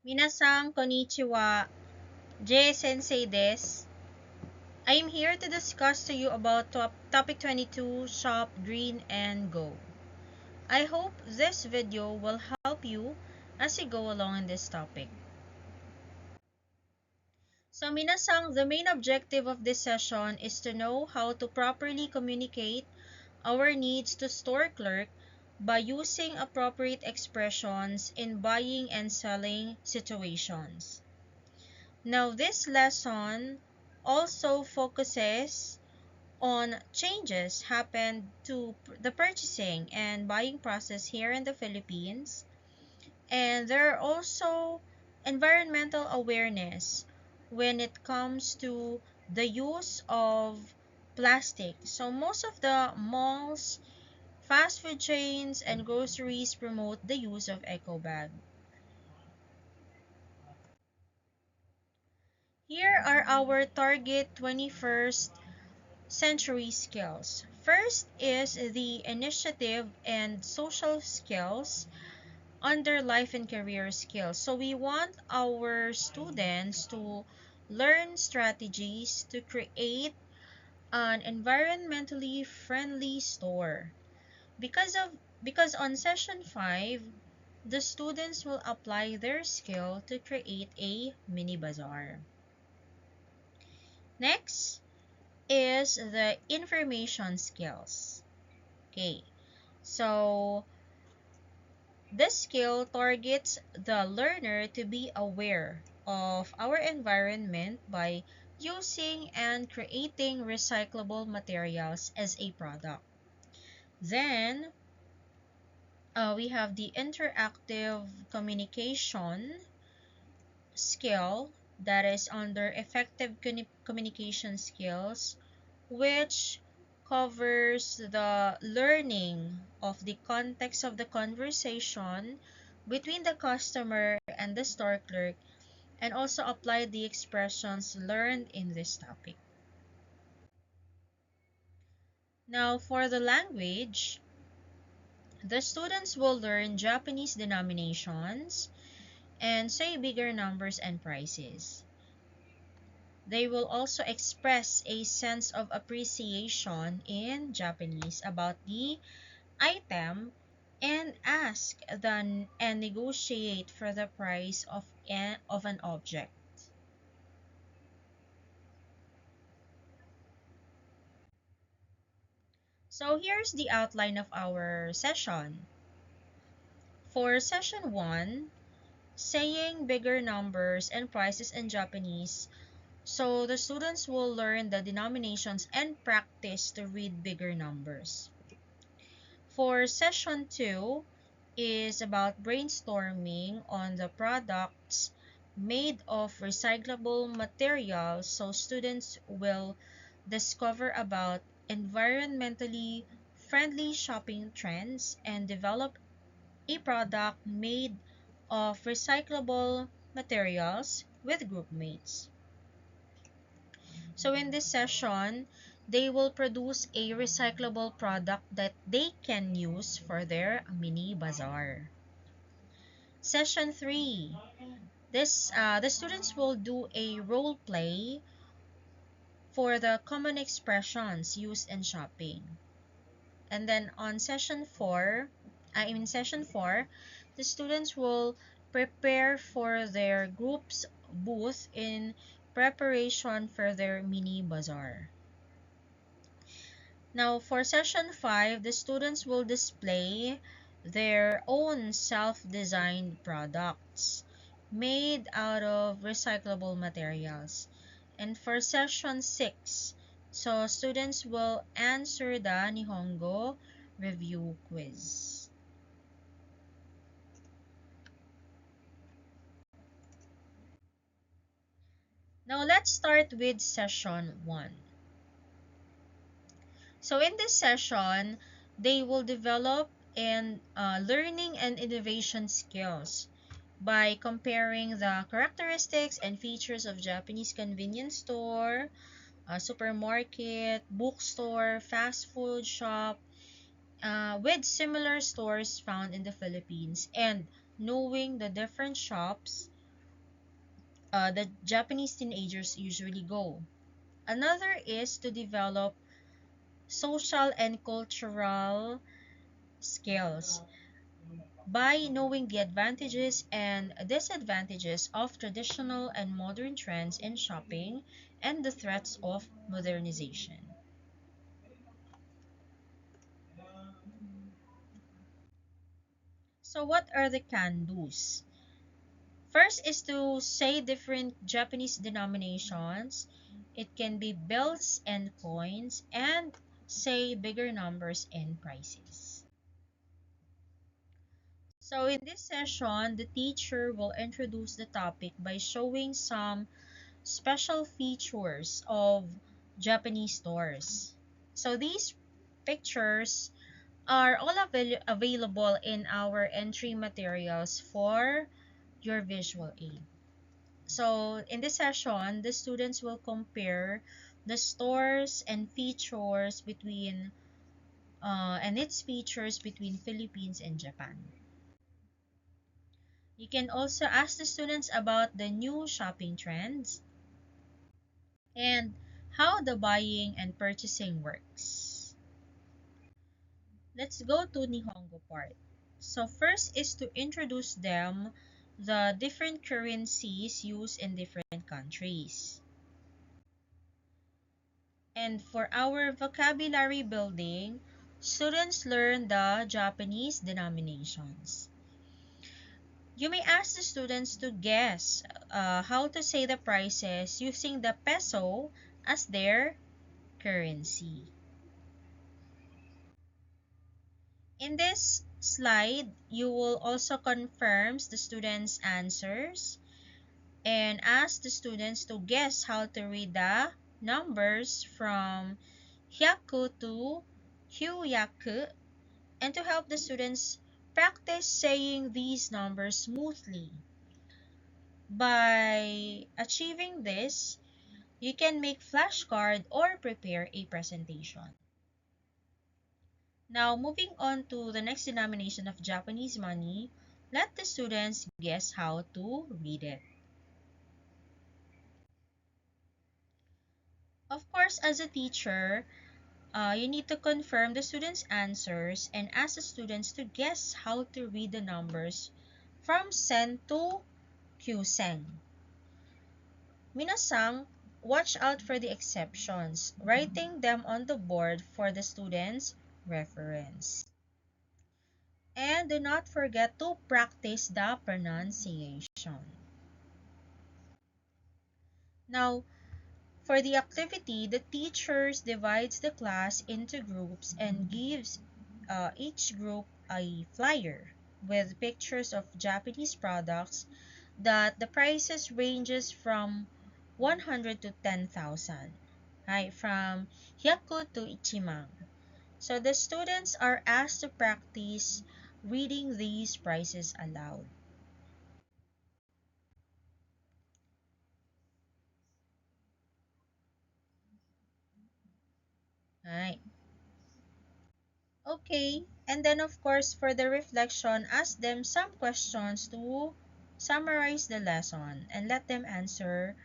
Minasan konnichiwa, Jay Sensei des. I am here to discuss to you about topic 22, Shop Green and Go. I hope this video will help you as you go along in this topic. So minasan, the main objective of this session is to know how to properly communicate our needs to store clerk by using appropriate expressions in buying and selling situations. Now, this lesson also focuses on changes happened to the purchasing and buying process here in the Philippines. And there are also environmental awareness when it comes to the use of plastic. So most of the malls, fast food chains, and groceries promote the use of eco bag. Here are our target 21st century skills. First is the initiative and social skills under life and career skills. So we want our students to learn strategies to create an environmentally friendly store. Because on session 5, the students will apply their skill to create a mini bazaar. Next is the information skills. Okay, so this skill targets the learner to be aware of our environment by using and creating recyclable materials as a product. Then we have the interactive communication skill that is under effective communication skills, which covers the learning of the context of the conversation between the customer and the store clerk, and also apply the expressions learned in this topic. Now, for the language, the students will learn Japanese denominations and say bigger numbers and prices. They will also express a sense of appreciation in Japanese about the item and ask and negotiate for the price of an object. So here's the outline of our session. For session 1, saying bigger numbers and prices in Japanese, so the students will learn the denominations and practice to read bigger numbers. For session 2 is about brainstorming on the products made of recyclable materials, so students will discover about environmentally friendly shopping trends and develop a product made of recyclable materials with group mates. So in this session, they will produce a recyclable product that they can use for their mini bazaar. Session 3. The students will do a role play for the common expressions used in shopping. And then on session 4, the students will prepare for their group's booth in preparation for their mini bazaar. Now, for session 5, the students will display their own self-designed products made out of recyclable materials. And for session 6, so students will answer the Nihongo review quiz. Now, let's start with session 1. So in this session, they will develop learning and innovation skills by comparing the characteristics and features of Japanese convenience store, supermarket, bookstore, fast food shop, with similar stores found in the Philippines, and knowing the different shops the Japanese teenagers usually go. Another is to develop social and cultural skills by knowing the advantages and disadvantages of traditional and modern trends in shopping and the threats of modernization. So, what are the can do's? First is to say different Japanese denominations. It can be bills and coins, and say bigger numbers and prices. So in this session, the teacher will introduce the topic by showing some special features of Japanese stores. So these pictures are all available in our entry materials for your visual aid. So in this session, the students will compare the stores and features between and its features between Philippines and Japan. You can also ask the students about the new shopping trends and how the buying and purchasing works. Let's go to Nihongo part. So first is to introduce them the different currencies used in different countries. And for our vocabulary building, students learn the Japanese denominations. You may ask the students to guess how to say the prices using the peso as their currency. In this slide, you will also confirm the students' answers and ask the students to guess how to read the numbers from hyaku to hyaku and to help the students practice saying these numbers smoothly. By achieving this, you can make flashcard or prepare a presentation. Now, moving on to the next denomination of Japanese money, let the students guess how to read it. Of course, as a teacher, you need to confirm the students' answers and ask the students to guess how to read the numbers from sen to kyusen. Minasang, watch out for the exceptions, writing them on the board for the students' reference. And do not forget to practice the pronunciation. Now, for the activity, the teachers divides the class into groups and gives each group a flyer with pictures of Japanese products that the prices ranges from 100 to 10,000, right? From hyaku to ichiman. So the students are asked to practice reading these prices aloud. Right. Okay, and then of course for the reflection, ask them some questions to summarize the lesson and let them answer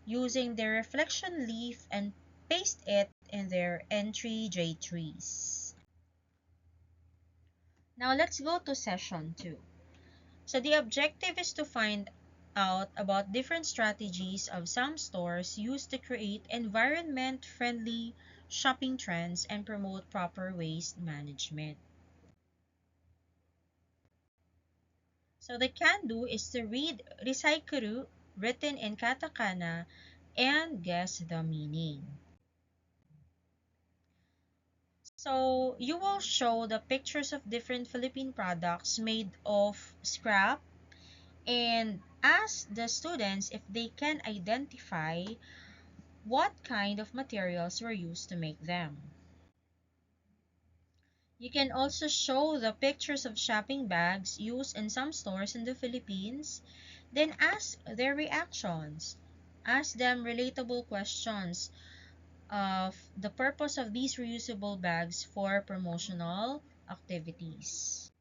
using their reflection leaf and paste it in their entry J3s. Now let's go to session 2. So the objective is to find out about different strategies of some stores used to create environment-friendly shopping trends and promote proper waste management. So the can do is to read recycle written in katakana and guess the meaning. So you will show the pictures of different Philippine products made of scrap and ask the students if they can identify what kind of materials were used to make them. You can also show the pictures of shopping bags used in some stores in the Philippines, then ask their reactions. Ask them relatable questions of the purpose of these reusable bags for promotional activities.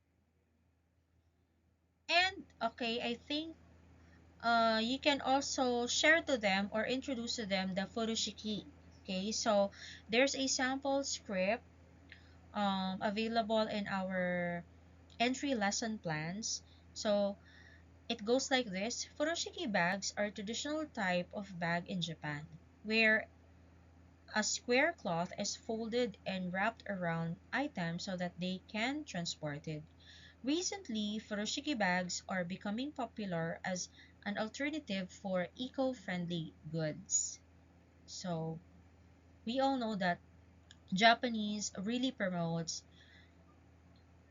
And okay, I think you can also share to them or introduce to them the furoshiki. Okay, so there's a sample script available in our entry lesson plans. So it goes like this. Furoshiki bags are a traditional type of bag in Japan, where a square cloth is folded and wrapped around items so that they can transport it. Recently, furoshiki bags are becoming popular as an alternative for eco-friendly goods. So, we all know that Japanese really promotes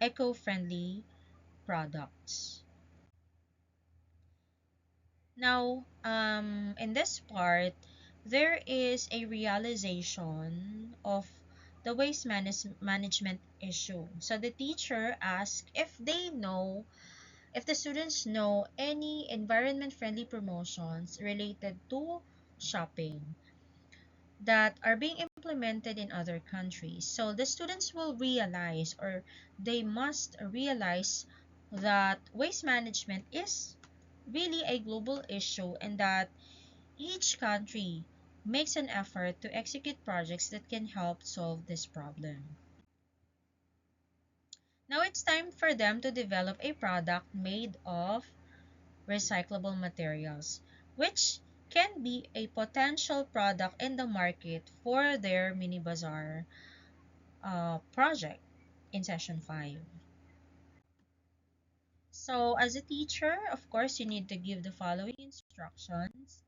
eco-friendly products. Now, in this part, there is a realization of the management issue. So the teacher asked if the students know any environment-friendly promotions related to shopping that are being implemented in other countries. So the students will realize, or they must realize, that waste management is really a global issue and that each country makes an effort to execute projects that can help solve this problem. Now it's time for them to develop a product made of recyclable materials, which can be a potential product in the market for their mini bazaar project in session 5. So as a teacher, of course, you need to give the following instructions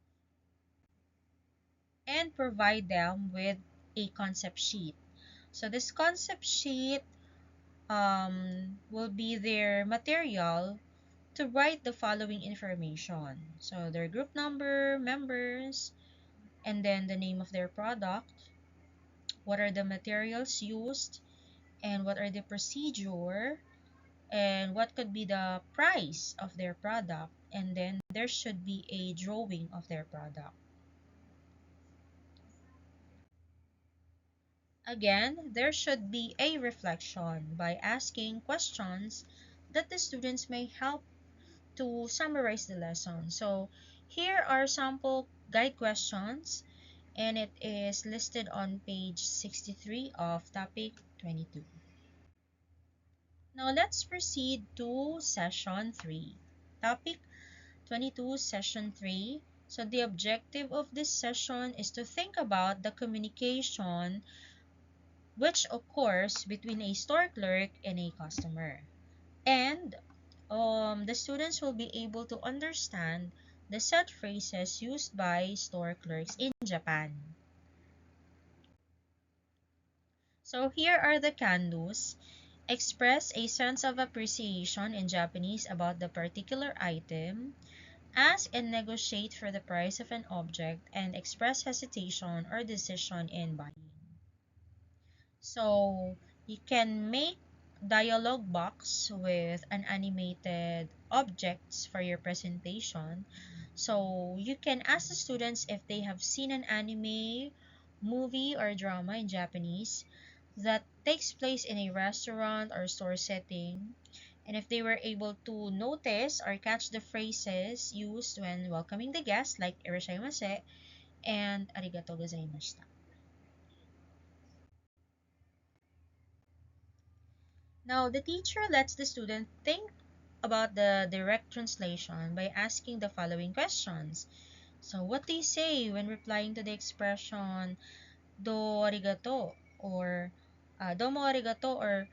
and provide them with a concept sheet. So this concept sheet will be their material to write the following information. So their group number, members, and then the name of their product, what are the materials used, and what are the procedure, and what could be the price of their product, and then there should be a drawing of their product. Again, there should be a reflection by asking questions that the students may help to summarize the lesson. So here are sample guide questions and it is listed on page 63 of topic 22. Now let's proceed to session 3. Topic 22, session 3. So the objective of this session is to think about the communication which occurs between a store clerk and a customer. And the students will be able to understand the set phrases used by store clerks in Japan. So here are the can-dos. Express a sense of appreciation in Japanese about the particular item. Ask and negotiate for the price of an object and express hesitation or decision in buying. So you can make dialogue box with an animated objects for your presentation. So you can ask the students if they have seen an anime, movie, or drama in Japanese that takes place in a restaurant or store setting, and if they were able to notice or catch the phrases used when welcoming the guest, like "irashaimase" and "arigatou gozaimashita." Now, the teacher lets the student think about the direct translation by asking the following questions. So, what do you say when replying to the expression "do arigato" or "domo arigato" or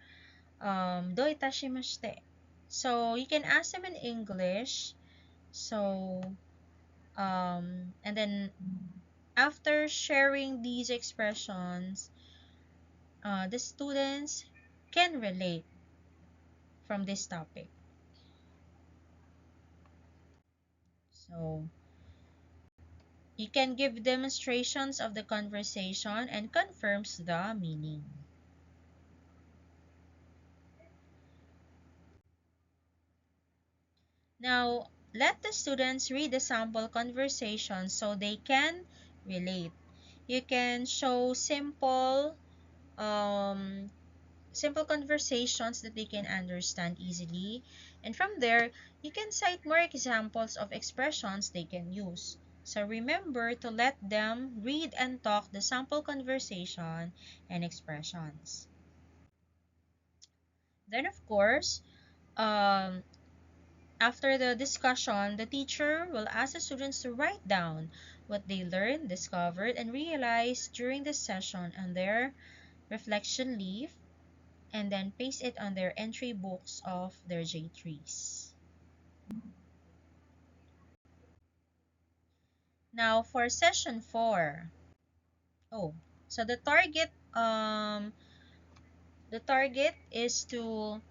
"do itashimashite"? So, you can ask them in English. So, and then after sharing these expressions, the students can relate from this topic. So, you can give demonstrations of the conversation and confirms the meaning. Now, let the students read the sample conversation so they can relate. You can show simple conversations that they can understand easily. And from there, you can cite more examples of expressions they can use. So remember to let them read and talk the sample conversation and expressions. Then of course, um, after the discussion, the teacher will ask the students to write down what they learned, discovered, and realized during the session on their reflection leaf, and then paste it on their entry books of their J3s. Now for session 4. Oh, so the target is to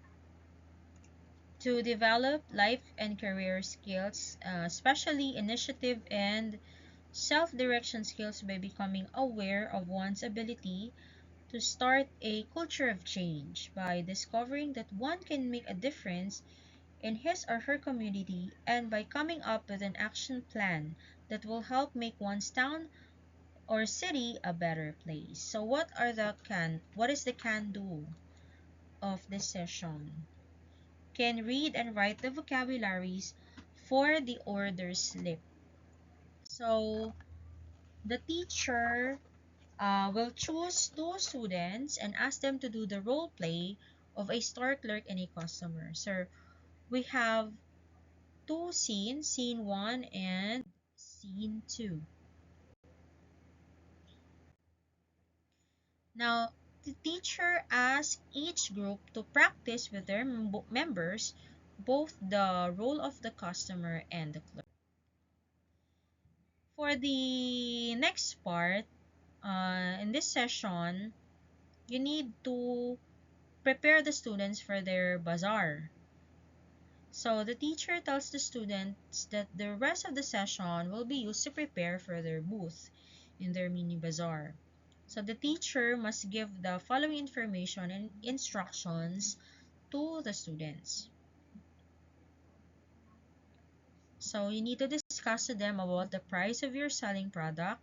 develop life and career skills, especially initiative and self-direction skills by becoming aware of one's ability to start a culture of change by discovering that one can make a difference in his or her community and by coming up with an action plan that will help make one's town or city a better place. So what is the can do of this session? Can read and write the vocabularies for the order slip. So the teacher will choose two students and ask them to do the role play of a store clerk and a customer. So we have two scenes, scene 1 and scene 2. Now, the teacher asks each group to practice with their members both the role of the customer and the clerk. For the next part, in this session, you need to prepare the students for their bazaar. So the teacher tells the students that the rest of the session will be used to prepare for their booth in their mini bazaar. So the teacher must give the following information and instructions to the students. So you need to discuss to them about the price of your selling product,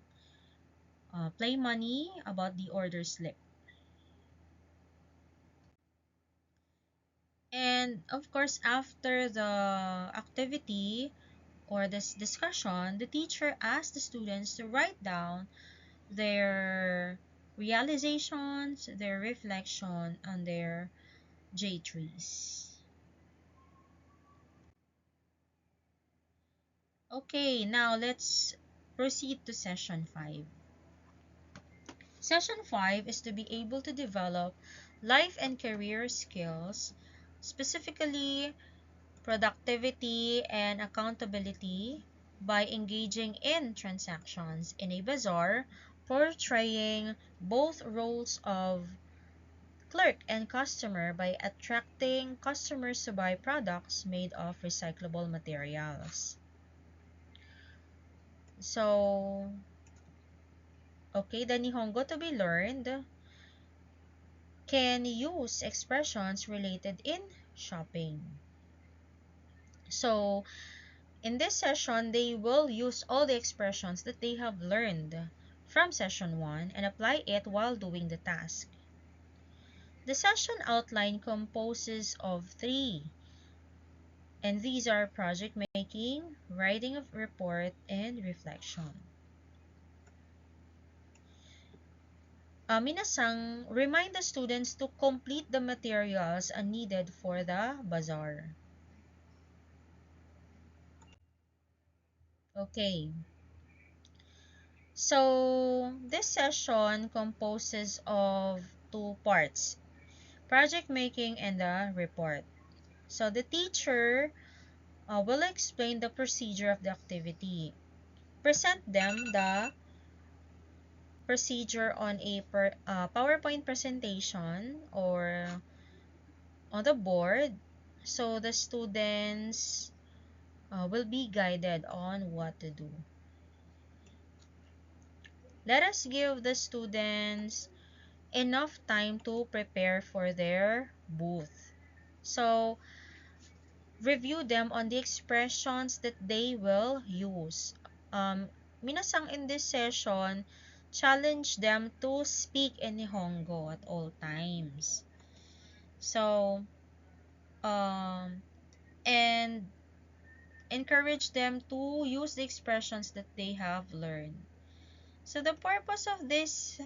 play money about the order slip. And of course, after the activity or this discussion, the teacher asks the students to write down their realizations, their reflection on their J3s. Okay, now let's proceed to session 5. Session 5 is to be able to develop life and career skills, specifically productivity and accountability by engaging in transactions in a bazaar, portraying both roles of clerk and customer by attracting customers to buy products made of recyclable materials. So, okay, the Nihongo to be learned can use expressions related in shopping. So, in this session, they will use all the expressions that they have learned from session 1 and apply it while doing the task. The session outline composes of 3, and these are project making, writing of report, and reflection. Minasang, remind the students to complete the materials needed for the bazaar. Okay. So, this session composes of 2 parts, project making and the report. So, the teacher will explain the procedure of the activity. Present them the procedure on a PowerPoint presentation or on the board, so the students will be guided on what to do. Let us give the students enough time to prepare for their booth. So, review them on the expressions that they will use. Minasang in this session, challenge them to speak in Nihongo at all times. So, um, and encourage them to use the expressions that they have learned. So the purpose of this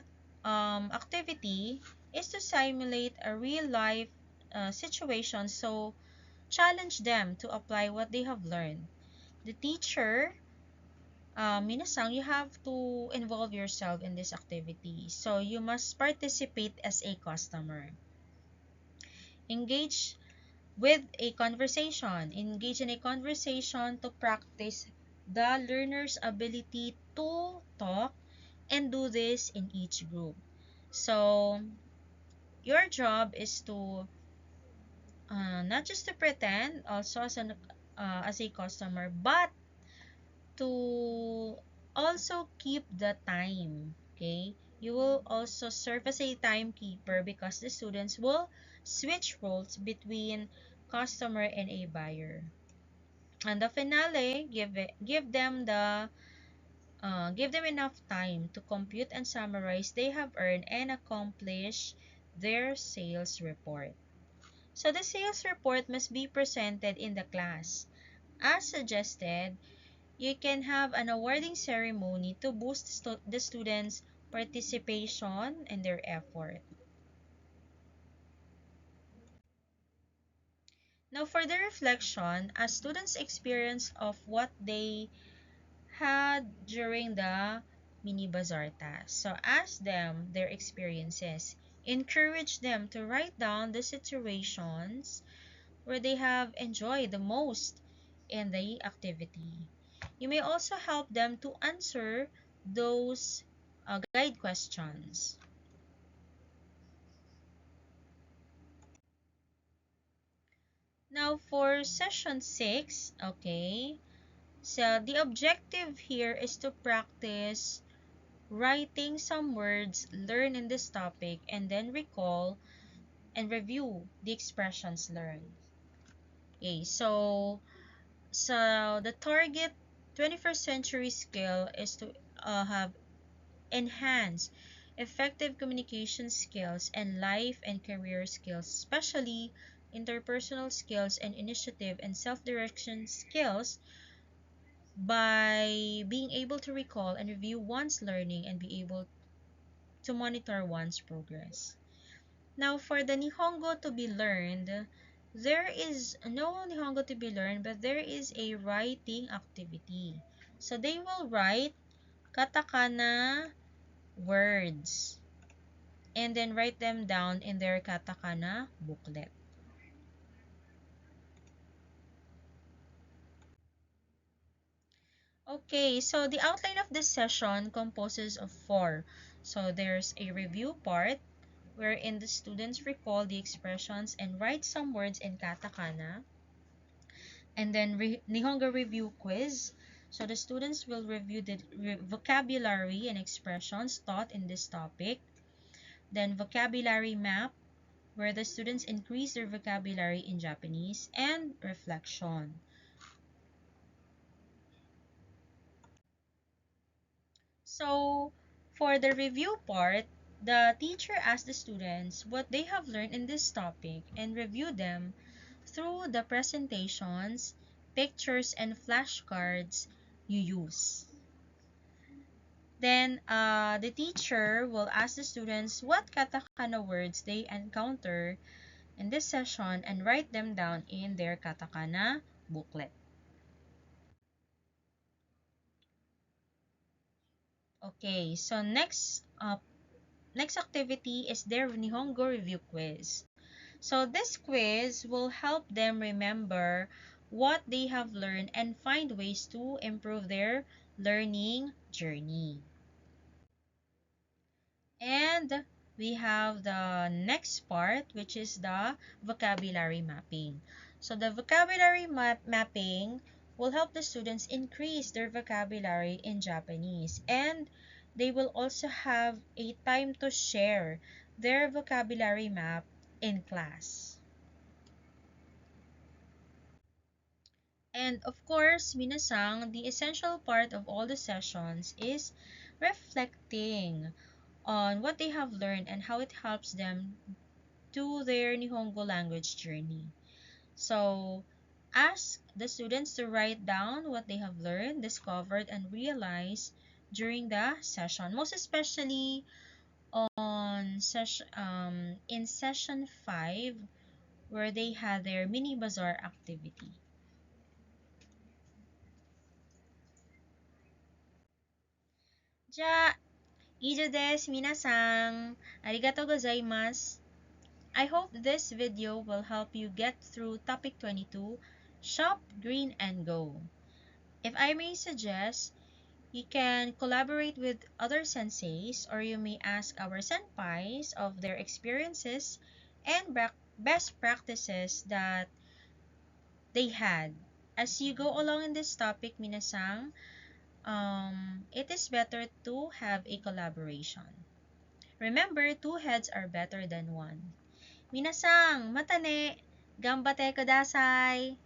activity is to simulate a real life situation, so challenge them to apply what they have learned. The teacher, Minasang, you have to involve yourself in this activity. So you must participate as a customer. Engage with a conversation. Engage in a conversation to practice the learner's ability to talk and do this in each group. So your job is to not just to pretend also as a customer, but to also keep the time. Okay, you will also serve as a timekeeper because the students will switch roles between customer and a buyer. And the finale, give them enough time to compute and summarize they have earned and accomplish their sales report. So the sales report must be presented in the class. As suggested, you can have an awarding ceremony to boost the students' participation and their effort. Now for the reflection, as students' experience of what they had during the mini bazaar task. So ask them their experiences. Encourage them to write down the situations where they have enjoyed the most in the activity. You may also help them to answer those guide questions. Now for session 6, okay, so the objective here is to practice writing some words learned in this topic and then recall and review the expressions learned. Okay, so the target 21st century skill is to have enhanced effective communication skills and life and career skills, especially interpersonal skills and initiative and self-direction skills by being able to recall and review one's learning and be able to monitor one's progress. Now, for the Nihongo to be learned, there is no Nihongo to be learned, but there is a writing activity. So, they will write katakana words and then write them down in their katakana booklet. Okay, so the outline of this session composes of four. So, there's a review part wherein the students recall the expressions and write some words in katakana. And then Nihongo review quiz. So the students will review the vocabulary and expressions taught in this topic. Then vocabulary map, where the students increase their vocabulary in Japanese, and reflection. So for the review part, the teacher asks the students what they have learned in this topic and review them through the presentations, pictures, and flashcards you use. Then the teacher will ask the students what katakana words they encounter in this session and write them down in their katakana booklet. Okay, so next activity is their Nihongo review quiz. So this quiz will help them remember what they have learned and find ways to improve their learning journey. And we have the next part, which is the vocabulary mapping. So the vocabulary mapping will help the students increase their vocabulary in Japanese, and they will also have a time to share their vocabulary map in class. And of course, Minasang, the essential part of all the sessions is reflecting on what they have learned and how it helps them to their Nihongo language journey. So, Ask the students to write down what they have learned, discovered, and realized during the session, most especially on in session 5 where they had their mini bazaar activity. じゃあ、以上です。皆さん、ありがとうございます。I hope this video will help you get through topic 22, Shop, Green, and Go. If I may suggest, you can collaborate with other senseis, or you may ask our senpais of their experiences and best practices that they had. As you go along in this topic, minasang, it is better to have a collaboration. Remember, two heads are better than one. Minasang, matane, gambate kudasai!